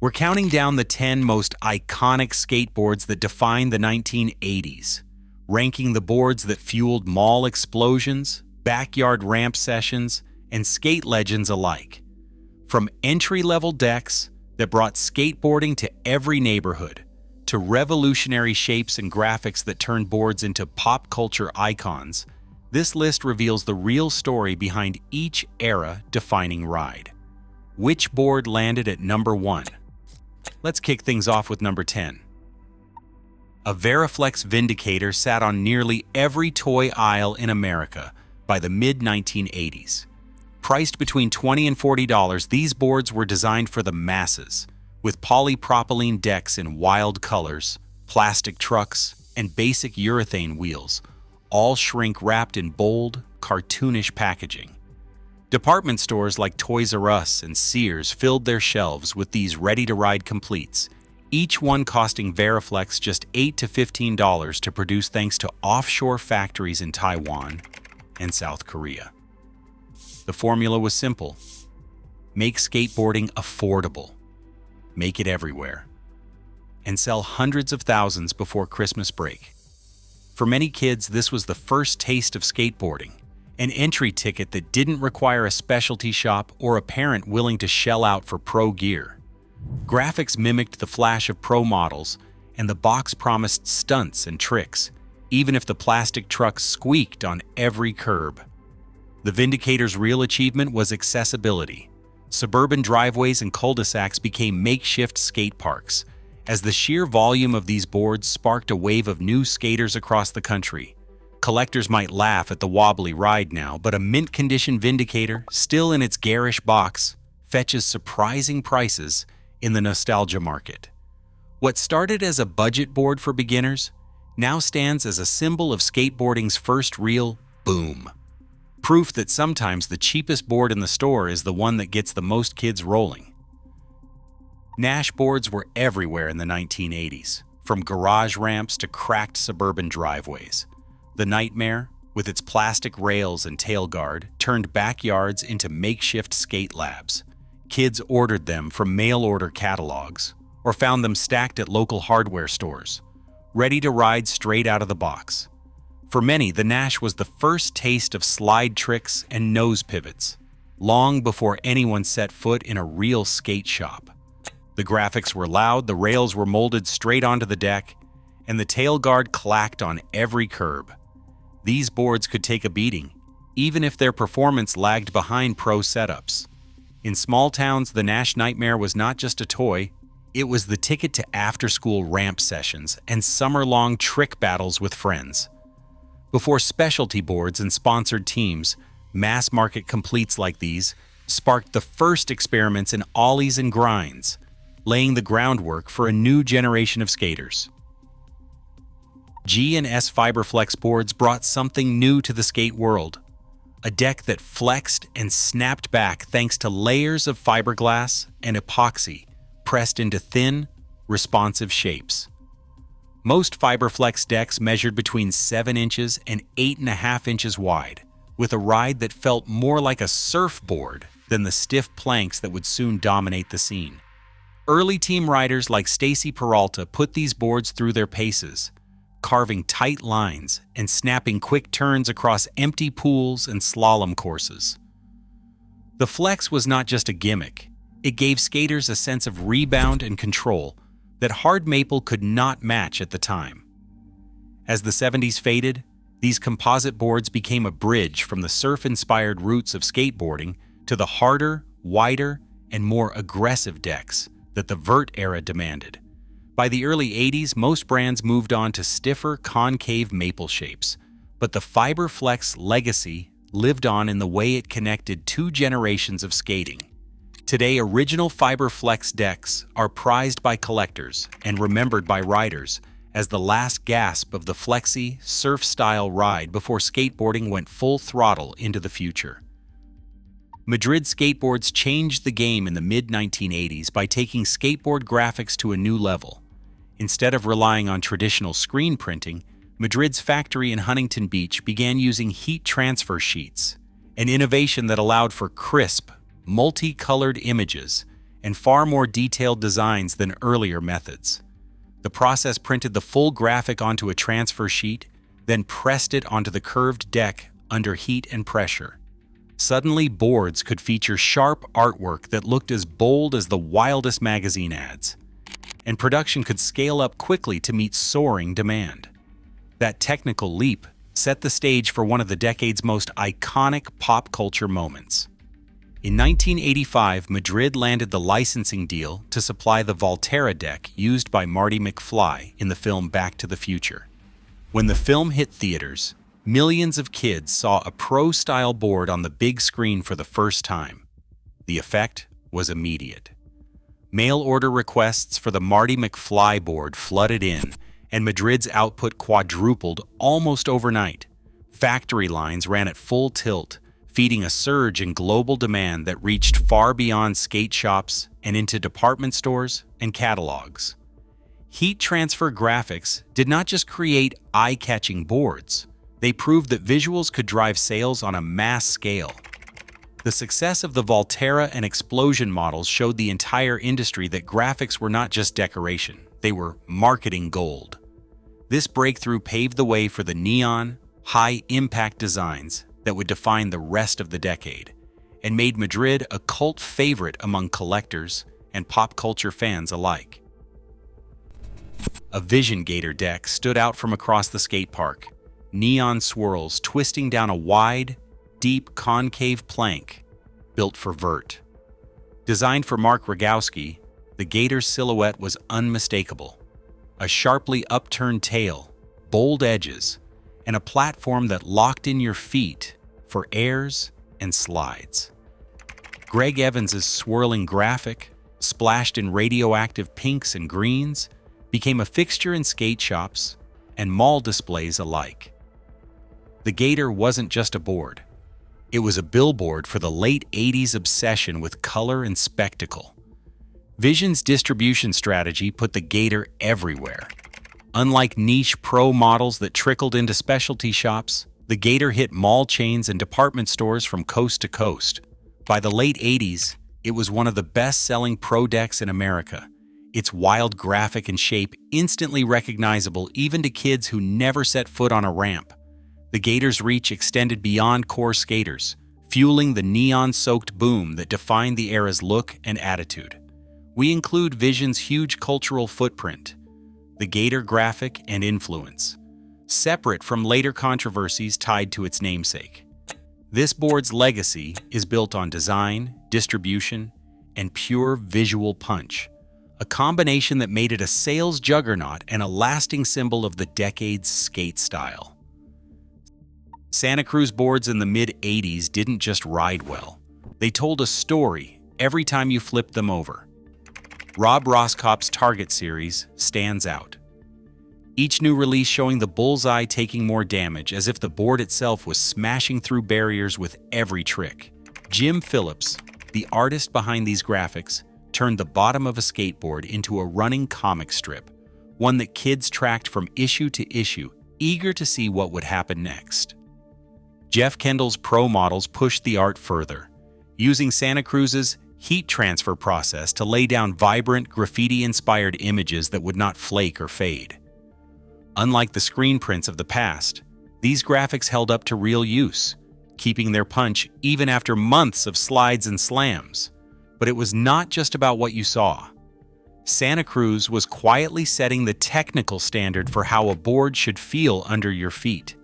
We're counting down the 10 most iconic skateboards that defined the 1980s, ranking the boards that fueled mall explosions, backyard ramp sessions, and skate legends alike. From entry-level decks that brought skateboarding to every neighborhood, to revolutionary shapes and graphics that turned boards into pop culture icons, this list reveals the real story behind each era-defining ride. Which board landed at number 1? Let's kick things off with number 10. A Variflex Vindicator sat on nearly every toy aisle in America by the mid-1980s. Priced between $20 and $40, these boards were designed for the masses, with polypropylene decks in wild colors, plastic trucks, and basic urethane wheels, all shrink-wrapped in bold, cartoonish packaging. Department stores like Toys R Us and Sears filled their shelves with these ready-to-ride completes, each one costing Variflex just $8 to $15 to produce thanks to offshore factories in Taiwan and South Korea. The formula was simple: make skateboarding affordable, make it everywhere, and sell hundreds of thousands before Christmas break. For many kids, this was the first taste of skateboarding, an entry ticket that didn't require a specialty shop or a parent willing to shell out for pro gear. Graphics mimicked the flash of pro models, and the box promised stunts and tricks, even if the plastic trucks squeaked on every curb. The Vindicator's real achievement was accessibility. Suburban driveways and cul-de-sacs became makeshift skate parks, as the sheer volume of these boards sparked a wave of new skaters across the country. Collectors might laugh at the wobbly ride now, but a mint-condition Vindicator, still in its garish box, fetches surprising prices in the nostalgia market. What started as a budget board for beginners now stands as a symbol of skateboarding's first real boom. Proof that sometimes the cheapest board in the store is the one that gets the most kids rolling. Nash boards were everywhere in the 1980s, from garage ramps to cracked suburban driveways. The Nightmare, with its plastic rails and tailguard, turned backyards into makeshift skate labs. Kids ordered them from mail-order catalogs or found them stacked at local hardware stores, ready to ride straight out of the box. For many, the Nash was the first taste of slide tricks and nose pivots, long before anyone set foot in a real skate shop. The graphics were loud, the rails were molded straight onto the deck, and the tailguard clacked on every curb. These boards could take a beating, even if their performance lagged behind pro setups. In small towns, the Nash Nightmare was not just a toy, it was the ticket to after-school ramp sessions and summer-long trick battles with friends. Before specialty boards and sponsored teams, mass-market completes like these sparked the first experiments in ollies and grinds, laying the groundwork for a new generation of skaters. G&S Fiberflex boards brought something new to the skate world, a deck that flexed and snapped back thanks to layers of fiberglass and epoxy pressed into thin, responsive shapes. Most Fiberflex decks measured between 7 inches and 8.5 inches wide, with a ride that felt more like a surfboard than the stiff planks that would soon dominate the scene. Early team riders like Peralta put these boards through their paces, carving tight lines and snapping quick turns across empty pools and slalom courses. The Flex was not just a gimmick, it gave skaters a sense of rebound and control that hard maple could not match at the time. As the 70s faded, these composite boards became a bridge from the surf-inspired roots of skateboarding to the harder, wider, and more aggressive decks that the vert era demanded. By the early 80s, most brands moved on to stiffer, concave maple shapes, but the Fiberflex legacy lived on in the way it connected 2 generations of skating. Today, original Fiberflex decks are prized by collectors and remembered by riders as the last gasp of the flexy, surf-style ride before skateboarding went full throttle into the future. Madrid Skateboards changed the game in the mid-1980s by taking skateboard graphics to a new level. Instead of relying on traditional screen printing, Madrid's factory in Huntington Beach began using heat transfer sheets, an innovation that allowed for crisp, multicolored images and far more detailed designs than earlier methods. The process printed the full graphic onto a transfer sheet, then pressed it onto the curved deck under heat and pressure. Suddenly, boards could feature sharp artwork that looked as bold as the wildest magazine ads, and production could scale up quickly to meet soaring demand. That technical leap set the stage for one of the decade's most iconic pop culture moments. In 1985, Madrid landed the licensing deal to supply the Volterra deck used by Marty McFly in the film Back to the Future. When the film hit theaters, millions of kids saw a pro-style board on the big screen for the first time. The effect was immediate. Mail order requests for the Marty McFly board flooded in, and Madrid's output quadrupled almost overnight. Factory lines ran at full tilt, feeding a surge in global demand that reached far beyond skate shops and into department stores and catalogs. Heat transfer graphics did not just create eye-catching boards, they proved that visuals could drive sales on a mass scale. The success of the Volterra and Explosion models showed the entire industry that graphics were not just decoration, they were marketing gold. This breakthrough paved the way for the neon, high-impact designs that would define the rest of the decade, and made Madrid a cult favorite among collectors and pop culture fans alike. A Vision Gator deck stood out from across the skate park, neon swirls twisting down a wide, deep concave plank built for vert. Designed for Mark Rogowski, the Gator's silhouette was unmistakable. A sharply upturned tail, bold edges, and a platform that locked in your feet for airs and slides. Greg Evans's swirling graphic, splashed in radioactive pinks and greens, became a fixture in skate shops and mall displays alike. The Gator wasn't just a board. It was a billboard for the late 80s obsession with color and spectacle. Vision's distribution strategy put the Gator everywhere. Unlike niche pro models that trickled into specialty shops, the Gator hit mall chains and department stores from coast to coast. By the late 80s, it was one of the best-selling pro decks in America. Its wild graphic and shape instantly recognizable even to kids who never set foot on a ramp. The Gator's reach extended beyond core skaters, fueling the neon-soaked boom that defined the era's look and attitude. We include Vision's huge cultural footprint, the Gator graphic and influence, separate from later controversies tied to its namesake. This board's legacy is built on design, distribution, and pure visual punch, a combination that made it a sales juggernaut and a lasting symbol of the decade's skate style. Santa Cruz boards in the mid-80s didn't just ride well. They told a story every time you flipped them over. Rob Roscop's Target series stands out. Each new release showing the bullseye taking more damage, as if the board itself was smashing through barriers with every trick. Jim Phillips, the artist behind these graphics, turned the bottom of a skateboard into a running comic strip, one that kids tracked from issue to issue, eager to see what would happen next. Jeff Kendall's pro models pushed the art further, using Santa Cruz's heat transfer process to lay down vibrant, graffiti-inspired images that would not flake or fade. Unlike the screen prints of the past, these graphics held up to real use, keeping their punch even after months of slides and slams. But it was not just about what you saw. Santa Cruz was quietly setting the technical standard for how a board should feel under your feet.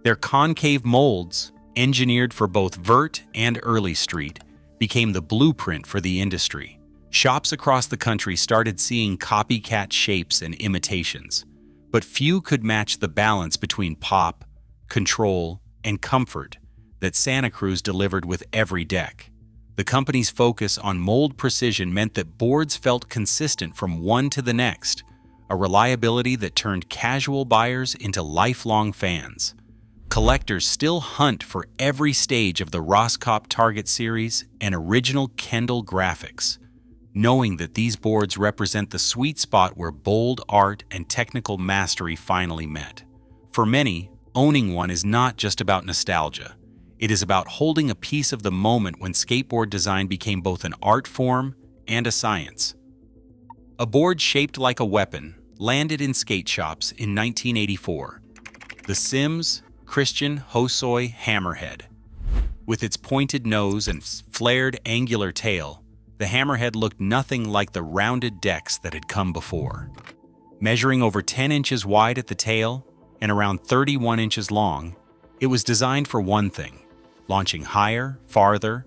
Their concave molds, engineered for both vert and early street, became the blueprint for the industry. Shops across the country started seeing copycat shapes and imitations, but few could match the balance between pop, control, and comfort that Santa Cruz delivered with every deck. The company's focus on mold precision meant that boards felt consistent from one to the next, a reliability that turned casual buyers into lifelong fans. Collectors still hunt for every stage of the Roscop Target series and original Kendall graphics, knowing that these boards represent the sweet spot where bold art and technical mastery finally met. For many, owning one is not just about nostalgia. It is about holding a piece of the moment when skateboard design became both an art form and a science. A board shaped like a weapon landed in skate shops in 1984. The Sims Christian Hosoi Hammerhead. With its pointed nose and flared angular tail, the Hammerhead looked nothing like the rounded decks that had come before. Measuring over 10 inches wide at the tail and around 31 inches long, it was designed for one thing: launching higher, farther,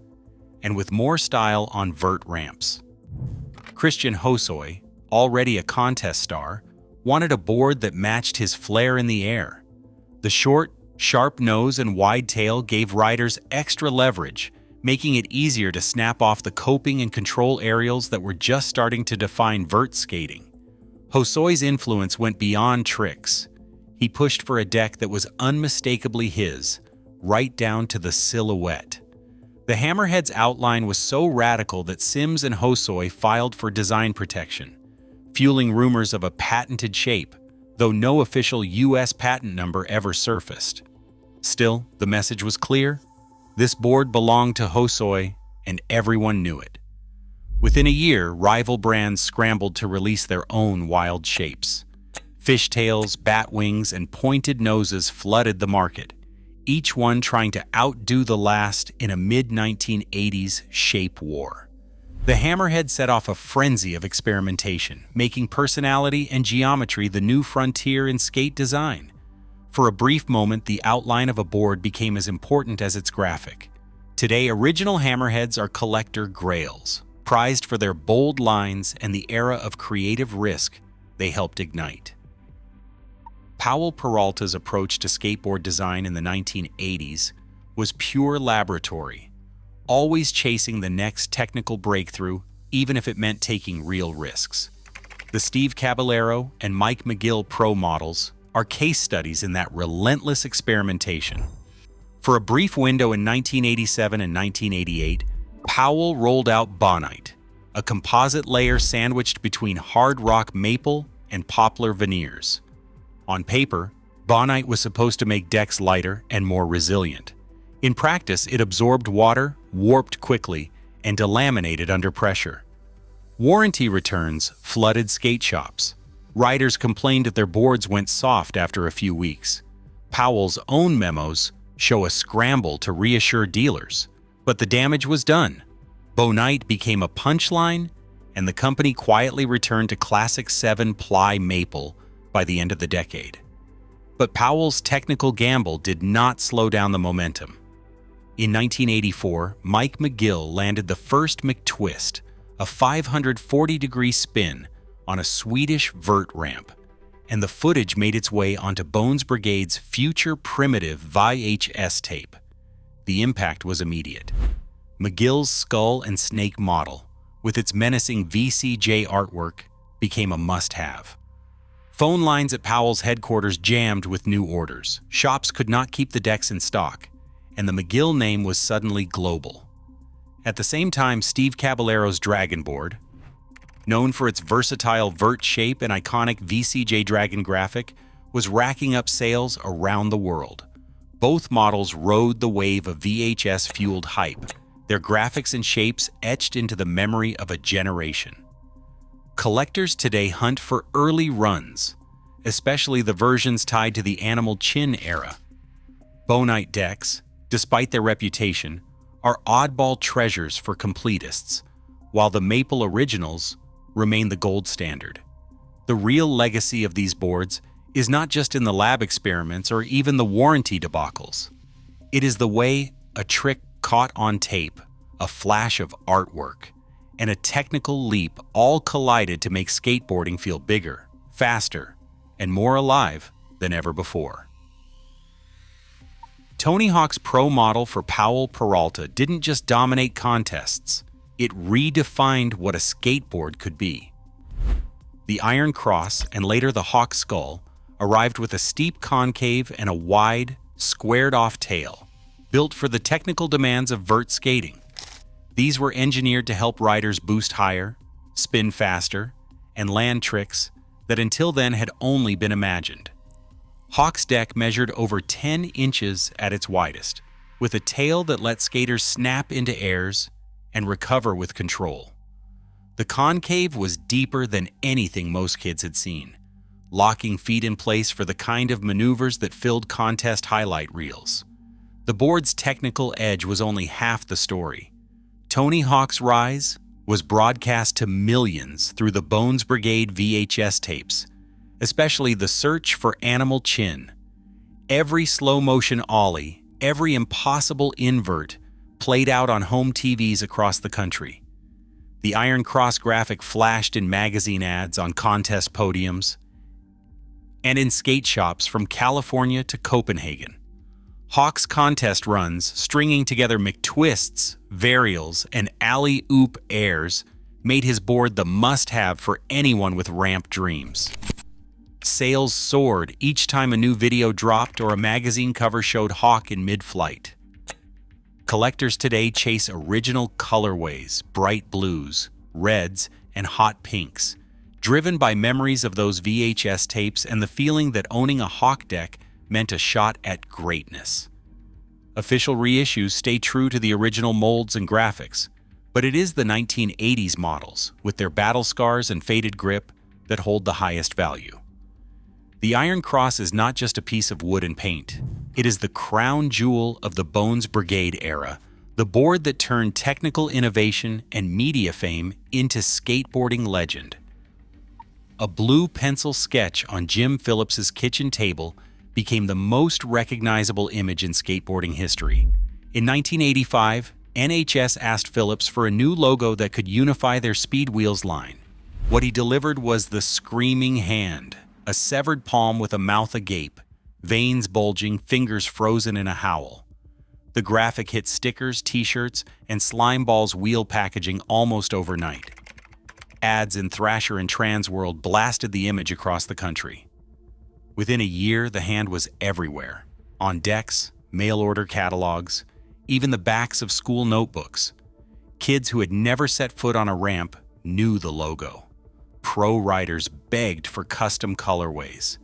and with more style on vert ramps. Christian Hosoi, already a contest star, wanted a board that matched his flair in the air. The short, sharp nose and wide tail gave riders extra leverage, making it easier to snap off the coping and control aerials that were just starting to define vert skating. Hosoi's influence went beyond tricks. He pushed for a deck that was unmistakably his, right down to the silhouette. The Hammerhead's outline was so radical that Sims and Hosoi filed for design protection, fueling rumors of a patented shape, though no official U.S. patent number ever surfaced. Still, the message was clear. This board belonged to Hosoi, and everyone knew it. Within a year, rival brands scrambled to release their own wild shapes. Fishtails, bat wings, and pointed noses flooded the market, each one trying to outdo the last in a mid-1980s shape war. The Hammerhead set off a frenzy of experimentation, making personality and geometry the new frontier in skate design. For a brief moment, the outline of a board became as important as its graphic. Today, original Hammerheads are collector grails, prized for their bold lines and the era of creative risk they helped ignite. Powell Peralta's approach to skateboard design in the 1980s was pure laboratory, always chasing the next technical breakthrough, even if it meant taking real risks. The Steve Caballero and Mike McGill Pro models are case studies in that relentless experimentation. For a brief window in 1987 and 1988, Powell rolled out Bonite, a composite layer sandwiched between hard rock maple and poplar veneers. On paper, Bonite was supposed to make decks lighter and more resilient. In practice, it absorbed water, warped quickly, and delaminated under pressure. Warranty returns flooded skate shops. Riders complained that their boards went soft after a few weeks. Powell's own memos show a scramble to reassure dealers. But the damage was done. Bonite became a punchline, and the company quietly returned to classic 7-ply maple by the end of the decade. But Powell's technical gamble did not slow down the momentum. In 1984, Mike McGill landed the first McTwist, a 540-degree spin on a Swedish vert ramp, and the footage made its way onto Bones Brigade's future primitive VHS tape. The impact was immediate. McGill's skull and snake model, with its menacing VCJ artwork, became a must-have. Phone lines at Powell's headquarters jammed with new orders. Shops could not keep the decks in stock, and the McGill name was suddenly global. At the same time, Steve Caballero's Dragon board, known for its versatile vert shape and iconic VCJ Dragon graphic, was racking up sales around the world. Both models rode the wave of VHS-fueled hype, their graphics and shapes etched into the memory of a generation. Collectors today hunt for early runs, especially the versions tied to the Animal Chin era. Bonite decks, despite their reputation, are oddball treasures for completists, while the Maple Originals remain the gold standard. The real legacy of these boards is not just in the lab experiments or even the warranty debacles. It is the way a trick caught on tape, a flash of artwork, and a technical leap all collided to make skateboarding feel bigger, faster, and more alive than ever before. Tony Hawk's Pro model for Powell Peralta didn't just dominate contests, it redefined what a skateboard could be. The Iron Cross, and later the Hawk Skull, arrived with a steep concave and a wide, squared-off tail, built for the technical demands of vert skating. These were engineered to help riders boost higher, spin faster, and land tricks that until then had only been imagined. Hawk's deck measured over 10 inches at its widest, with a tail that let skaters snap into airs and recover with control. The concave was deeper than anything most kids had seen, locking feet in place for the kind of maneuvers that filled contest highlight reels. The board's technical edge was only half the story. Tony Hawk's rise was broadcast to millions through the Bones Brigade VHS tapes, especially The Search for Animal Chin. Every slow-motion ollie, every impossible invert played out on home TVs across the country. The Iron Cross graphic flashed in magazine ads on contest podiums and in skate shops from California to Copenhagen. Hawk's contest runs, stringing together McTwists, varials, and alley-oop airs, made his board the must-have for anyone with ramp dreams. Sales soared each time a new video dropped or a magazine cover showed Hawk in mid-flight. Collectors today chase original colorways, bright blues, reds, and hot pinks, driven by memories of those VHS tapes and the feeling that owning a Hawk deck meant a shot at greatness. Official reissues stay true to the original molds and graphics, but it is the 1980s models, with their battle scars and faded grip, that hold the highest value. The Iron Cross is not just a piece of wood and paint. It is the crown jewel of the Bones Brigade era, the board that turned technical innovation and media fame into skateboarding legend. A blue pencil sketch on Jim Phillips's kitchen table became the most recognizable image in skateboarding history. In 1985, NHS asked Phillips for a new logo that could unify their Speed Wheels line. What he delivered was the Screaming Hand, a severed palm with a mouth agape, veins bulging, fingers frozen in a howl. The graphic hit stickers, t-shirts, and Slime Ball's wheel packaging almost overnight. Ads in Thrasher and Transworld blasted the image across the country. Within a year, the hand was everywhere, on decks, mail-order catalogs, even the backs of school notebooks. Kids who had never set foot on a ramp knew the logo. Pro riders begged for custom colorways.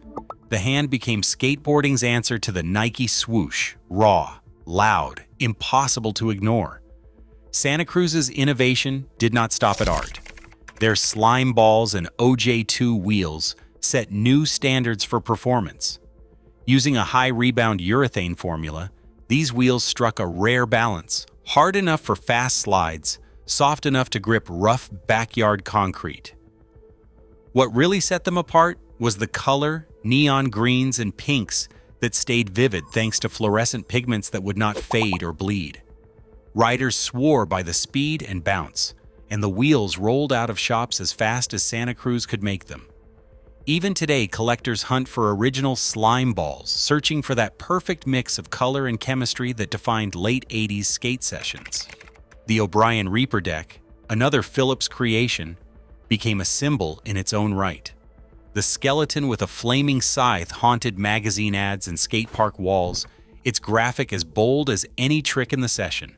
The hand became skateboarding's answer to the Nike swoosh, raw, loud, impossible to ignore. Santa Cruz's innovation did not stop at art. Their Slime Balls and OJ2 wheels set new standards for performance. Using a high-rebound urethane formula, these wheels struck a rare balance, hard enough for fast slides, soft enough to grip rough backyard concrete. What really set them apart was the color, neon greens and pinks that stayed vivid thanks to fluorescent pigments that would not fade or bleed. Riders swore by the speed and bounce, and the wheels rolled out of shops as fast as Santa Cruz could make them. Even today, collectors hunt for original Slime Balls, searching for that perfect mix of color and chemistry that defined late 80s skate sessions. The O'Brien Reaper deck, another Phillips creation, became a symbol in its own right. The skeleton with a flaming scythe haunted magazine ads and skate park walls, its graphic as bold as any trick in the session.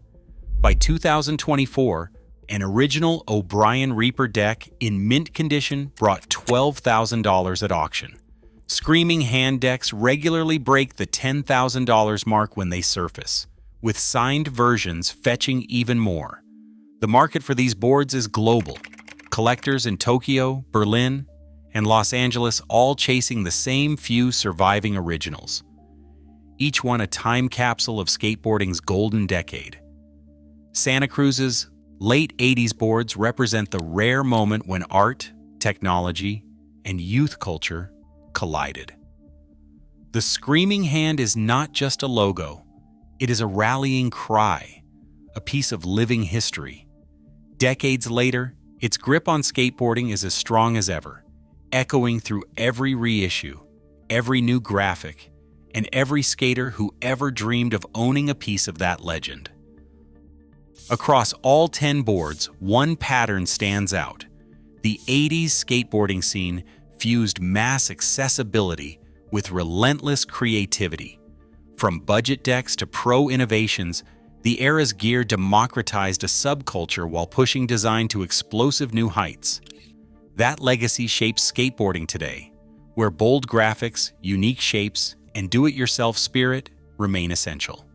By 2024, an original O'Brien Reaper deck in mint condition brought $12,000 at auction. Screaming Hand decks regularly break the $10,000 mark when they surface, with signed versions fetching even more. The market for these boards is global. Collectors in Tokyo, Berlin, and Los Angeles all chasing the same few surviving originals. Each one a time capsule of skateboarding's golden decade. Santa Cruz's late 80s boards represent the rare moment when art, technology, and youth culture collided. The Screaming Hand is not just a logo, it is a rallying cry, a piece of living history. Decades later, its grip on skateboarding is as strong as ever, echoing through every reissue, every new graphic, and every skater who ever dreamed of owning a piece of that legend. Across all 10 boards, one pattern stands out. The 80s skateboarding scene fused mass accessibility with relentless creativity. From budget decks to pro innovations, the era's gear democratized a subculture while pushing design to explosive new heights. That legacy shapes skateboarding today, where bold graphics, unique shapes, and do-it-yourself spirit remain essential.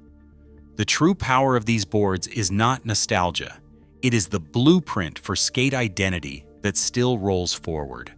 The true power of these boards is not nostalgia. It is the blueprint for skate identity that still rolls forward.